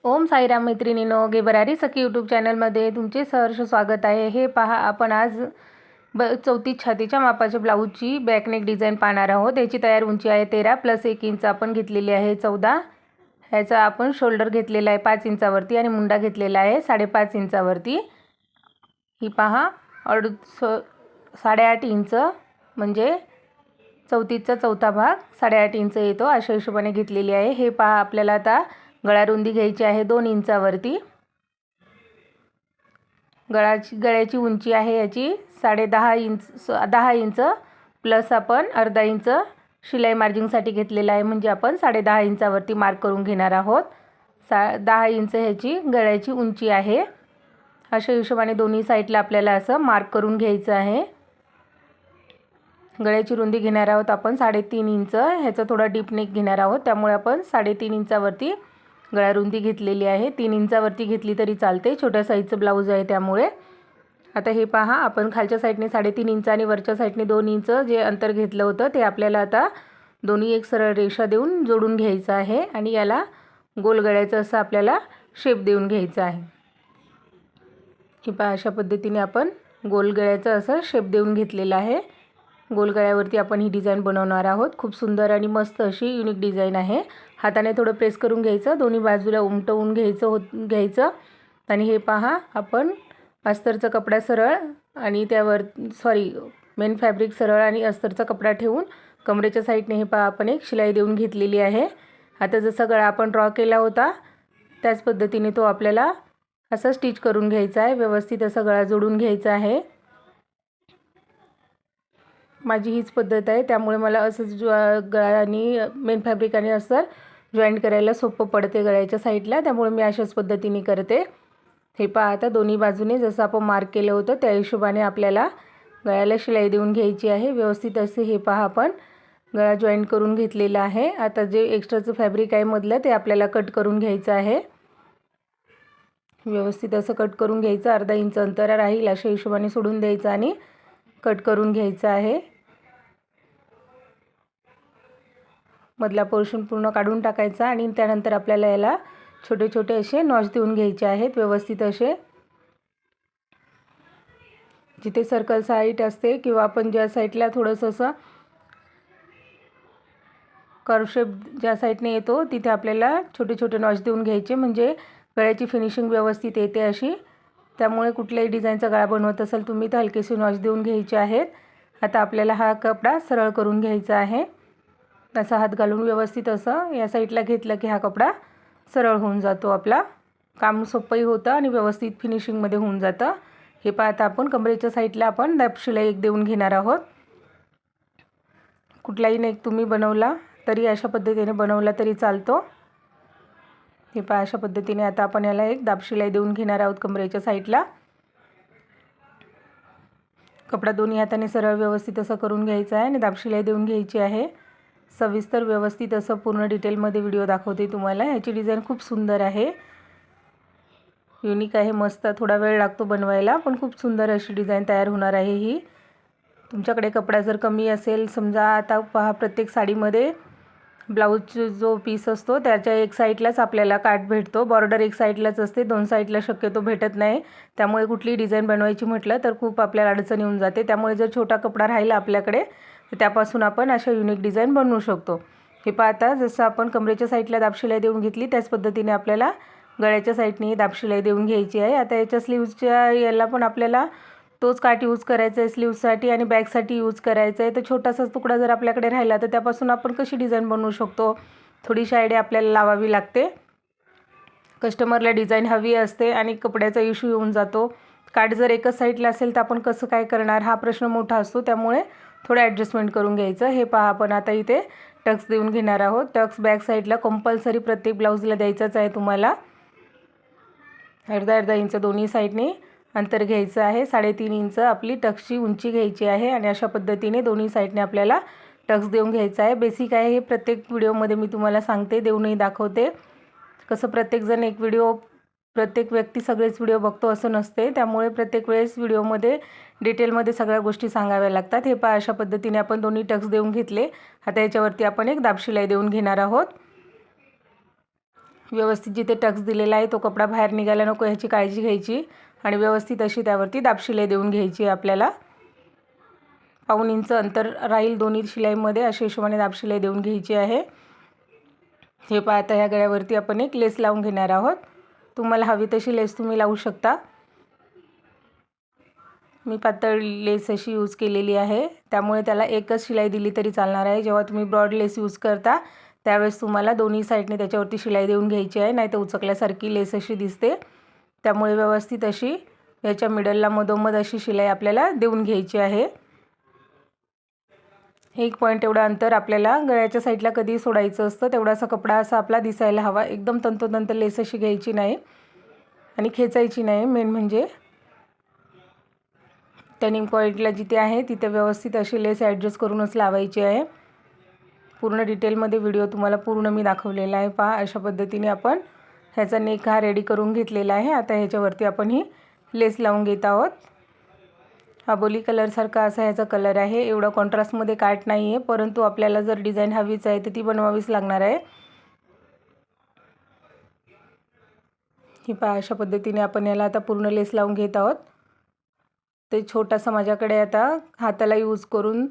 ओम साईराम मैत्रिणींनो, गेबरारी सखी यूट्यूब चॅनलमध्ये तुमचे सहर्ष स्वागत आहे। हे पहा, आपण आज 34 छातीच्या मापाच्या ब्लाऊजची बॅकनेक डिझाईन पाहणार आहोत। याची तयार उंची आहे 13 + 1 इंच आपण घेतलेली आहे 14। ह्याचा आपण शोल्डर घेतलेला आहे 5 इंचावरती आणि मुंडा घेतलेला आहे 5.5 इंचावरती। ही पहा 8.5 इंच म्हणजे 34चा चौथा भाग 8.5 इंच येतो, अशा हिशोबाने घेतलेली आहे। हे पहा, आपल्याला आता गळा रुंदी घ्यायची आहे 2 इंचावरती। गळ्याची उंची आहे याची 10.5 इंच प्लस आपण अर्धा इंच शिलाई मार्जिंगसाठी घेतलेला आहे, म्हणजे आपण 10.5 इंचावरती मार्क करून घेणार आहोत। 10 इंच ह्याची गळ्याची उंची आहे। अशा हिशोबाने दोन्ही साईडला आपल्याला असं मार्क करून घ्यायचं आहे। गळ्याची रुंदी घेणार आहोत आपण 3.5 इंच। ह्याचा थोडा डीप नेक घेणार आहोत, त्यामुळे आपण 3.5 इंचावरती गळा रुंदी घेतलेली आहे। 3 इंचावरती घेतली तरी चालते, छोट्या साईजचं ब्लाऊज आहे त्यामुळे। आता हे पहा, आपण खालच्या साईडने 3.5 इंच आणि वरच्या साईडने 2 इंच जे अंतर घेतलं होतं ते आपल्याला आता दोन्ही एक सरळ रेषा देऊन जोडून घ्यायचं आहे आणि याला गोल गळ्याचं असं आपल्याला शेप देऊन घ्यायचं आहे। हे पहा, अशा पद्धतीने आपण गोल गळ्याचं असं शेप देऊन घेतलेलं आहे। गोल गळ्यावरती आपण ही डिझाईन बनवणार आहोत। खूप सुंदर आणि मस्त अशी युनिक डिझाईन आहे। हाताने थोडं प्रेस करून घ्यायचं, दोन्ही बाजूला उमटवून घ्यायचं आणि हे पहा, आपण अस्तरचा कपडा सरळ आणि त्यावर मेन फॅब्रिक सरळ आणि अस्तरचा कपडा ठेवून कमरेच्या साईडने हे पहा आपण एक शिलाई देऊन घेतलेली आहे। आता जसा गळा आपण ड्रॉ केला होता त्याच पद्धतीने तो आपल्याला असं स्टिच करून घ्यायचा आहे। व्यवस्थित असा गळा जोडून घ्यायचा आहे। माझी हीच पद्धत आहे, त्यामुळे मला असंच गळा आणि मेन फॅब्रिक आणि अस्तर जॉईंट करायला सोपं पडते गळ्याच्या साईडला, त्यामुळे मी अशाच पद्धतीने करते। हे पहा, आता दोन्ही बाजूने जसं आपण मार्क केलं होतं त्या हिशोबाने आपल्याला गळ्याला शिलाई देऊन घ्यायची आहे। व्यवस्थित असे हे पहा, आपण गळा जॉईंट करून घेतलेला आहे। आता जे एक्स्ट्राचं फॅब्रिक आहे मधलं ते आपल्याला कट करून घ्यायचं आहे। व्यवस्थित असं कट करून घ्यायचं, अर्धा इंच अंतर राहील अशा हिशोबाने सोडून द्यायचं आणि कट करून घ्यायचं आहे। मधला पोर्शन पूर्ण काढून टाकायचा आणि त्यानंतर आपल्याला याला छोटे छोटे असे नॉच देऊन घ्यायचे आहेत। व्यवस्थित असे जिथे सर्कल साईड असते किंवा आपण ज्या साईडला थोडंसं असं कर्व शेप ज्या साईडने येतो तिथे आपल्याला छोटे छोटे नॉच देऊन घ्यायचे, म्हणजे गळ्याची फिनिशिंग व्यवस्थित येते अशी। त्यामुळे कुठल्याही डिझाईनचा गळा बनवत असाल तुम्ही तर हलकेसे नॉच देऊन घ्यायचे आहेत। आता आपल्याला हा कपडा सरळ करून घ्यायचा आहे। असा हात घालून व्यवस्थित असं या साईडला घेतलं की हा कपडा सरळ होऊन जातो, आपला काम सोपंही होतं आणि व्यवस्थित फिनिशिंगमध्ये होऊन जातं। हे पहा, आता आपण कमरेच्या साईडला आपण डॅप शिलाई एक देऊन घेणार आहोत। कुठलाही नेक तुम्ही बनवला तरी अशा पद्धतीने बनवला तरी चालतो। हे पहा, अशा पद्धतीने आता आपण याला एक दाब शिलाई देऊन घेणार आहोत कमरेच्या साईडला। कपडा दोन्ही हाताने सरळ व्यवस्थित असं करून घ्यायचा आहे आणि दाब शिलाई देऊन घ्यायची आहे। सविस्तर व्यवस्थित असं पूर्ण डिटेलमध्ये व्हिडिओ दाखवते तुम्हाला। याची डिझाईन खूप सुंदर आहे, युनिक आहे, मस्त। थोडा वेळ लागतो बनवायला, पण खूप सुंदर अशी डिझाईन तयार होणार आहे ही। तुमच्याकडे कपडा जर कमी असेल, समजा आता पहा प्रत्येक साडीमध्ये ब्लाऊज जो पीस असतो त्याच्या एक साईडलाच आपल्याला काठ भेटतो, बॉर्डर एक साईडलाच असते, दोन साईडला शक्यतो भेटत नाही। त्यामुळे कुठली डिझाईन बनवायची म्हटलं तर खूप आपल्याला अडचण येऊन जाते। त्यामुळे जर छोटा कपडा राहिला आपल्याकडे तर त्यापासून आपण अशा युनिक डिझाईन बनवू शकतो। हे पहा, आता जसं आपण कमरेच्या साईडला दाब शिलाई देऊन घेतली त्याच पद्धतीने आपल्याला गळ्याच्या साईडने दाब शिलाई देऊन घ्यायची आहे। आता याच्या स्लीव्सच्या याला पण आपल्याला तोच काठ यूज करायचा आहे स्लीव्ससाठी आणि बॅकसाठी यूज करायचा आहे। तर छोटासाच तुकडा जर आपल्याकडे राहिला तर त्यापासून आपण कशी डिझाईन बनवू शकतो, थोडीशी आयडिया आपल्याला लावावी लागते। कस्टमरला डिझाईन हवी असते आणि कपड्याचा इश्यू येऊन जातो। काठ जर एकच साईडला असेल तर आपण कसं काय करणार हा प्रश्न मोठा असतो, त्यामुळे थोडं ॲडजस्टमेंट करून घ्यायचं। हे पहा, आपण आता इथे टक्स देऊन घेणार आहोत। टक्स बॅक साईडला कंपल्सरी प्रत्येक ब्लाऊजला द्यायचाच आहे तुम्हाला। अर्धा इंच दोन्ही साईडने अंतर घ्यायचं आहे। 3.5 इंच आपली टक्सची उंची घ्यायची आहे आणि अशा पद्धतीने दोन्ही साईडने आपल्याला टक्स देऊन घ्यायचा आहे। बेसिक आहे हे, प्रत्येक व्हिडिओमध्ये मी तुम्हाला सांगते, देऊनही दाखवते। कसं प्रत्येकजण एक व्हिडिओ, प्रत्येक व्यक्ती सगळेच व्हिडिओ बघतो असं नसते, त्यामुळे प्रत्येक वेळेस व्हिडिओमध्ये डिटेलमध्ये सगळ्या गोष्टी सांगाव्या लागतात। हे पहा, अशा पद्धतीने आपण दोन्ही टक्स देऊन घेतले। आता याच्यावरती आपण एक दाब शिलाई देऊन घेणार आहोत। व्यवस्थित जिथे टक्स दिलेला आहे तो कपडा बाहेर निघायला नको ह्याची काळजी घ्यायची आणि व्यवस्थित अशी त्यावरती दाब शिलाई देऊन घ्यायची आहे आपल्याला। 1.5 इंच अंतर राहील दोन्ही शिलाईमध्ये, अशा हिशोबाने दाब शिलाई देऊन घ्यायची आहे। हे पहा आता ह्या गळ्यावरती आपण एक लेस लावून घेणार आहोत। तुम्हाला हवी तशी लेस तुम्ही लावू शकता। मी पातळ लेस अशी यूज केलेली आहे, त्यामुळे त्याला एकच शिलाई दिली तरी चालणार आहे। जेव्हा तुम्ही ब्रॉड लेस यूज करता त्यावेळेस तुम्हाला दोन्ही साईडने त्याच्यावरती शिलाई देऊन घ्यायची आहे, नाहीतर उचकल्यासारखी लेस अशी दिसते। त्यामुळे व्यवस्थित अशी याच्या मिडलला मधोमध अशी शिलाई आपल्याला देऊन घ्यायची आहे। 1 पॉईंट एवढं अंतर आपल्याला गळ्याच्या साईडला कधी सोडायचं असतं। तेवढासा कपडा असा आपला दिसायला हवा, एकदम तंतोतंत लेस अशी घ्यायची नाही आणि खेचायची नाही। मेन म्हणजे टर्निंग पॉईंटला जिथे आहे तिथे व्यवस्थित अशी लेस ॲडजस्ट करूनच लावायची आहे। पूर्ण डिटेलमध्ये व्हिडिओ तुम्हाला पूर्ण मी दाखवलेला आहे। पहा अशा पद्धतीने आपण ह्याचा नेक हा रेडी करून घेतलेला आहे। आता ह्याच्यावरती आपण ही लेस लावून घेत आहोत। आबोली कलरसारखा असा ह्याचा कलर आहे, एवढा कॉन्ट्रास्टमध्ये काट नाही आहे, परंतु आपल्याला जर डिझाईन हवीच आहे तर ती बनवावीच लागणार आहे। ही पहा अशा पद्धतीने आपण याला आता पूर्ण लेस लावून घेत आहोत। ते छोटासा माझ्याकडे आता हाताला यूज करून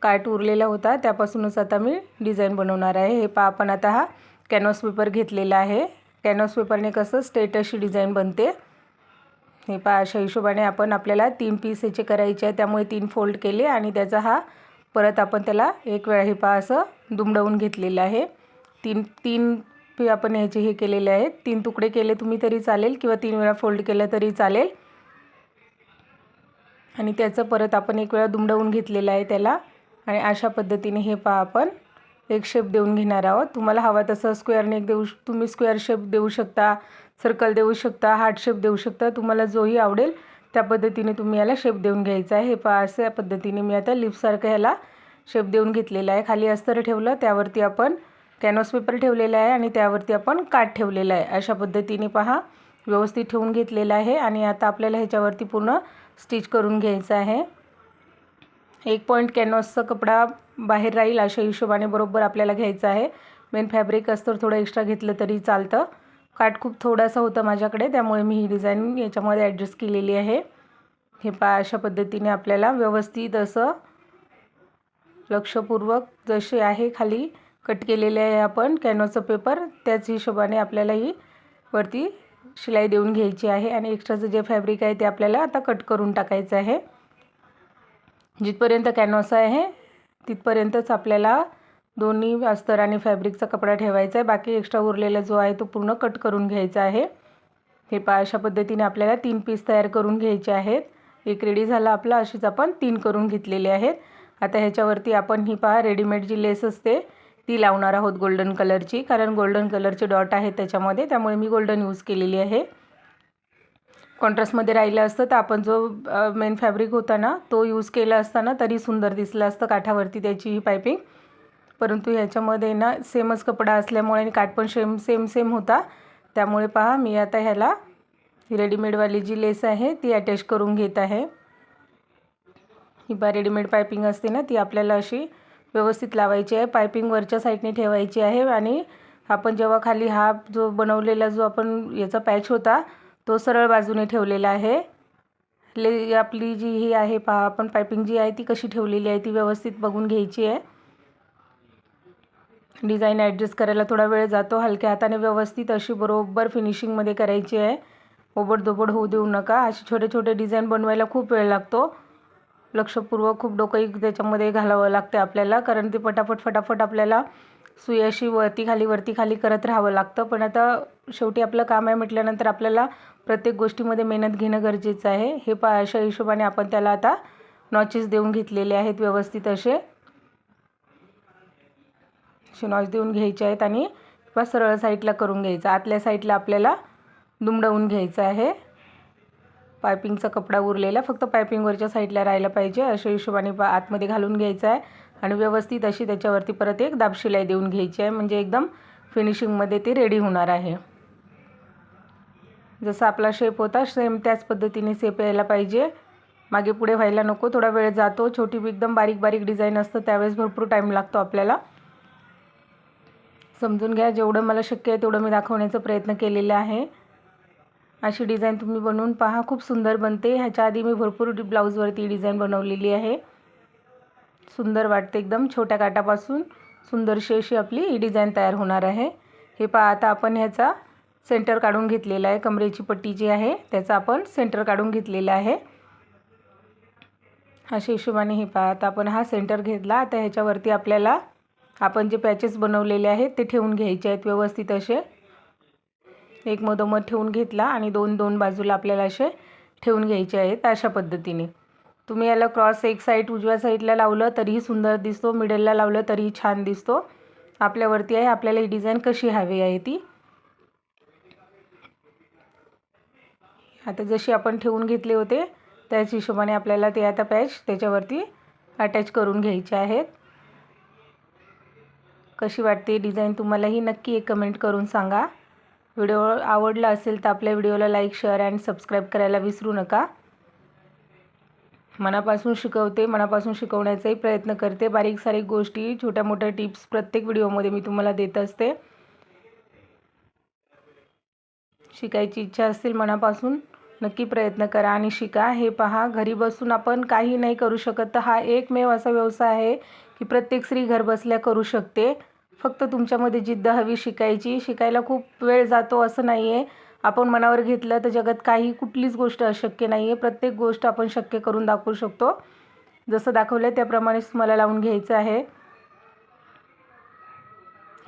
काट उरलेला होता, त्यापासूनच आता मी डिझाईन बनवणार आहे। हे पहा आपण आता हा कॅनव्हास पेपर घेतलेला आहे। कॅनव्हास पेपरने कसं स्ट्रेट अशी डिझाईन बनते। हे पहा अशा हिशोबाने आपण आपल्याला 3 पीस याचे करायचे आहे, त्यामुळे 3 फोल्ड केले आणि त्याचा हा परत आपण त्याला एक वेळा हे पहा असं दुमडवून घेतलेलं आहे। 3 आपण ह्याचे हे केलेले आहेत, 3 तुकडे केले तुम्ही तरी चालेल किंवा 3 वेळा फोल्ड केलं तरी चालेल आणि त्याचं परत आपण एक वेळा दुमडवून घेतलेलं आहे त्याला आणि अशा पद्धतीने हे पहा आपण एक शेप देऊन घेणार आहोत। तुम्हाला हवा तसं स्क्वेअर नेक तुम्ही स्क्वेअर शेप देऊ शकता, सर्कल देऊ शकता, हार्ट शेप देऊ शकता, तुम्हाला जोही आवडेल त्या पद्धतीने तुम्ही याला शेप देऊन घ्यायचा आहे। हे पहा अशा पद्धतीने मी आता लिपसारखं ह्याला शेप देऊन घेतलेला आहे। खाली अस्तर ठेवलं, त्यावरती आपण कॅनव्हास पेपर ठेवलेला आहे आणि त्यावरती आपण काठ ठेवलेला आहे। अशा पद्धतीने पहा व्यवस्थित ठेवून घेतलेला आहे आणि आता आपल्याला ह्याच्यावरती पूर्ण स्टिच करून घ्यायचं आहे। 1 पॉईंट कॅनव्हासचा कपडा बाहेर राहील अशा हिशोबाने बरोबर आपल्याला घ्यायचं आहे। मेन फॅब्रिक अस्तर थोडं एक्स्ट्रा घेतलं तरी चालतं। काट खूप थोडासा होता माझ्याकडे, त्यामुळे मी ही डिझाईन याच्यामध्ये ॲडजस्ट केलेली आहे। हे पहा अशा पद्धतीने आपल्याला व्यवस्थित असं लक्षपूर्वक जसे आहे खाली कट केलेले आहे आपण कॅनव्हासचा पेपर, त्याच हिशोबाने आपल्याला ही वरती शिलाई देऊन घ्यायची आहे आणि एक्स्ट्राचं जे फॅब्रिक आहे ते आपल्याला आता कट करून टाकायचं आहे। जिथपर्यंत कॅनव्हास आहे तिथपर्यंतच आपल्याला दोन्ही अस्तर आणि फॅब्रिकचा कपडा ठेवायचा आहे, बाकी एक्स्ट्रा उरलेला जो आहे तो पूर्ण कट करून घ्यायचा आहे। हे पहा अशा पद्धतीने आपल्याला 3 पीस तयार करून घ्यायचे आहेत। एक रेडी झाला आपला, अशीच आपण 3 करून घेतलेले आहेत। आता ह्याच्यावरती आपण ही पहा रेडीमेड जी लेस असते ती लावणार आहोत गोल्डन कलरची, कारण गोल्डन कलरचे डॉट आहेत त्याच्यामध्ये, त्यामुळे मी गोल्डन यूज केलेली आहे। कॉन्ट्रास्टमध्ये राहिलं असतं तर आपण जो मेन फॅब्रिक होता ना तो यूज केला असताना तरी सुंदर दिसलं असतं काठावरती त्याची ही पायपिंग, परंतु ह्याच्यामध्ये ना सेमच कपडा असल्यामुळे आणि काठ पण सेम होता, त्यामुळे पहा मी आता ह्याला रेडीमेडवाली जी लेस आहे ती अटॅच करून घेत आहे। ही पहा रेडीमेड पायपिंग असते ना ती आपल्याला अशी व्यवस्थित लावायची आहे। पायपिंग वरच्या साईडने ठेवायची आहे आणि आपण जेव्हा खाली हा जो बनवलेला जो आपण याचा पॅच होता तो सरळ बाजूने ठेवलेला आहे। आपली जी ही आहे पहा आपण पायपिंग जी आहे ती कशी ठेवलेली आहे ती व्यवस्थित बघून घ्यायची आहे। डिझाईन ॲडजस्ट करायला थोडा वेळ जातो, हलक्या हाताने व्यवस्थित अशी बरोबर फिनिशिंगमध्ये करायची आहे, ओबडधोबड होऊ देऊ नका। अशी छोटे छोटे डिझाईन बनवायला खूप वेळ लागतो, लक्षपूर्वक खूप डोकंही त्याच्यामध्ये घालावं लागते आपल्याला, कारण ते फटाफट आपल्याला सुई अशी वरती खाली करत राहावं लागतं। पण आता शेवटी आपलं काम आहे म्हटल्यानंतर आपल्याला प्रत्येक गोष्टीमध्ये मेहनत घेणं गरजेचं आहे। हे पहा अशा हिशोबाने आपण त्याला आता नॉचेस देऊन घेतलेले आहेत, व्यवस्थित असे नॉच देऊन घ्यायचे आहेत आणि सरळ साईडला करून घ्यायचं। आतल्या साईडला आपल्याला दुमडवून घ्यायचं आहे। पायपिंगचा कपडा उरलेला फक्त पायपिंगवरच्या साईडला राहायला पाहिजे, अशा हिशोबाने आतमध्ये घालून घ्यायचं आहे आणि व्यवस्थित अशी त्याच्यावरती परत एक दाब शिलाई देऊन घ्यायची आहे, म्हणजे एकदम फिनिशिंगमध्ये ते रेडी होणार आहे। जसा आपला शेप होता सेम त्याच पद्धतीने शेप यायला पाहिजे, मागे पुढे व्हायला नको, थोडा वेळ जातो। छोटी एकदम बारीक डिझाईन असतं त्यावेळेस भरपूर टाईम लागतो आपल्याला। समजून घ्या. जेवढं मला शक्य आहे तेवढं मी दाखवण्याचा प्रयत्न केलेला आहे. अशी डिझाईन तुम्ही बनवून पहा, खूप सुंदर बनते. ह्याच्या आधी मी भरपूर ब्लाऊजवरती डिझाईन बनवलेली आहे. सुंदर वाटते एकदम. छोट्या काठापासून सुंदरशी अशी आपली ही डिझाईन तयार होणार आहे. हे पहा, आता आपण ह्याचा सेंटर काढून घेतलेला आहे. कमरेची पट्टी जी आहे त्याचा आपण सेंटर काढून घेतलेला आहे. अशा हिशोबाने हे पहा, आता आपण हा सेंटर घेतला. आता ह्याच्यावरती आपल्याला आपण जे पॅचेस बनवलेले आहेत ते ठेवून घ्यायचे आहेत व्यवस्थित असे. एक मधोमध ठेवून घेतला आणि दोन दोन बाजूला आपल्याला असे ठेवून घ्यायचे आहेत. अशा पद्धतीने तुम्ही याला क्रॉस एक साईड उजव्या साईडला लावलं तरीही सुंदर दिसतो, मिडलला लावलं तरीही छान दिसतो. आपल्यावरती आहे आपल्याला ही डिझाईन कशी हवी आहे ती. आता जशी आपण ठेवून घेतले होते त्याच हिशोबाने आपल्याला ते आता पॅच त्याच्यावरती अटॅच करून घ्यायचे आहेत. कशी वाटते डिझाईन तुम्हालाही नक्की एक कमेंट करून सांगा. व्हिडिओ आवडला असेल तर आपल्या व्हिडिओला लाईक, शेअर आणि सबस्क्राईब करायला विसरू नका. मनापासून शिकवते, मनापासून शिकवण्याचाही प्रयत्न करते. बारीक सारीक गोष्टी, छोट्या मोठ्या टिप्स प्रत्येक व्हिडिओमध्ये मी तुम्हाला देत असते. शिकायची इच्छा असेल मनापासून नक्की प्रयत्न करा आणि शिका. हे पहा, घरी बसून आपण काही नाही करू शकत, तर हा एकमेव असा व्यवसाय आहे की प्रत्येक स्त्री घरबसल्या करू शकते. फक्त तुमच्यामध्ये जिद्द हवी शिकायची. शिकायला खूप वेळ जातो असं नाही आहे. आपण मनावर घेतलं तर जगात काही कुठलीच गोष्ट अशक्य नाही आहे. प्रत्येक गोष्ट आपण शक्य करून दाखवू शकतो. जसं दाखवलं त्याप्रमाणेच मला लावून घ्यायचं आहे.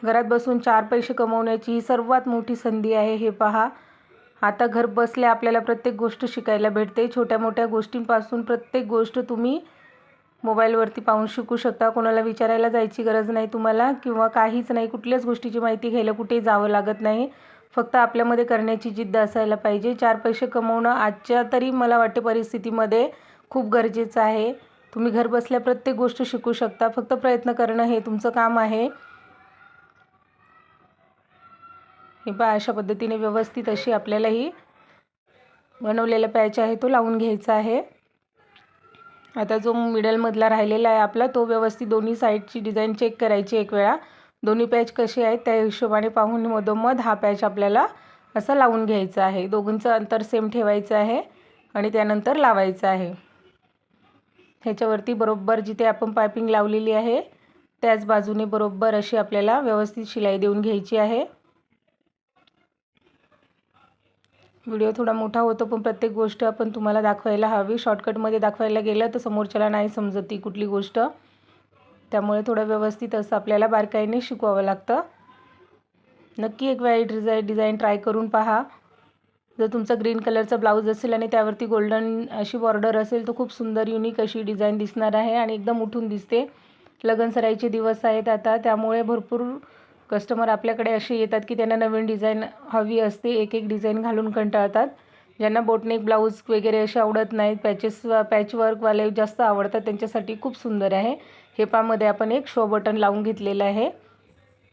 घरात बसून 4 पैसे कमवण्याची ही सर्वात मोठी संधी आहे. हे पहा, आता घर बसल्या आपल्याला प्रत्येक गोष्ट शिकायला भेटते. छोट्या मोठ्या गोष्टींपासून प्रत्येक गोष्ट तुम्ही मोबाईलवरती पाहून शिकू शकता. कोणाला विचारायला जायची गरज नाही तुम्हाला किंवा काहीच नाही. कुठल्याच गोष्टीची माहिती घ्यायला कुठेही जावं लागत नाही. फक्त आपल्यामध्ये करण्याची जिद्द असायला पाहिजे. 4 पैसे कमवणं आजच्या तरी मला वाटते परिस्थितीमध्ये खूप गरजेचं आहे. तुम्ही घर बसल्या प्रत्येक गोष्ट शिकू शकता. फक्त प्रयत्न करणं हे तुमचं काम आहे. हे पहा, अशा पद्धतीने व्यवस्थित अशी आपल्याला ही बनवलेला पॅच आहे तो लावून घ्यायचा आहे. आता जो मिडलमधला राहिलेला आहे आपला तो व्यवस्थित दोन्ही साईडची डिझाईन चेक करायची एक वेळा. दोन्ही पॅच कसे आहेत त्या हिशोबाने पाहून मधोमध हा पॅच आपल्याला असा लावून घ्यायचा आहे. दोघांचं अंतर सेम ठेवायचं आहे आणि त्यानंतर लावायचं आहे. ह्याच्यावरती बरोबर जिथे आपण पायपिंग लावलेली आहे त्याच बाजूने बरोबर अशी आपल्याला व्यवस्थित शिलाई देऊन घ्यायची आहे. व्हिडिओ थोडा मोठा होतो पण प्रत्येक गोष्ट आपण तुम्हाला दाखवायला हवी. शॉर्टकटमध्ये दाखवायला गेलं तर समोरच्याला नाही समजत ती कुठली गोष्ट. त्यामुळे थोडं व्यवस्थित असं आपल्याला बारकाईने शिकवावं लागतं. नक्की एक वेळा डिझाईन ट्राय करून पहा. जर तुमचा ग्रीन कलरचा ब्लाऊज असेल आणि त्यावरती गोल्डन अशी बॉर्डर असेल तर खूप सुंदर युनिक अशी डिझाईन दिसणार आहे आणि एकदम उठून दिसते. लगनसराईचे दिवस आहेत आता, त्यामुळे भरपूर कस्टमर आपल्याकडे असे येतात की त्यांना नवीन डिझाईन हवी असते. एक एक डिझाईन घालून कंटाळतात. ज्यांना बोटनेक ब्लाऊज वगैरे असे आवडत नाहीत, पॅचवर्कवाले जास्त आवडतात, त्यांच्यासाठी खूप सुंदर आहे. हे पामध्ये आपण एक शो बटन लावून घेतलेलं आहे.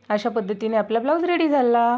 अशा पद्धतीने आपला ब्लाऊज रेडी झाला.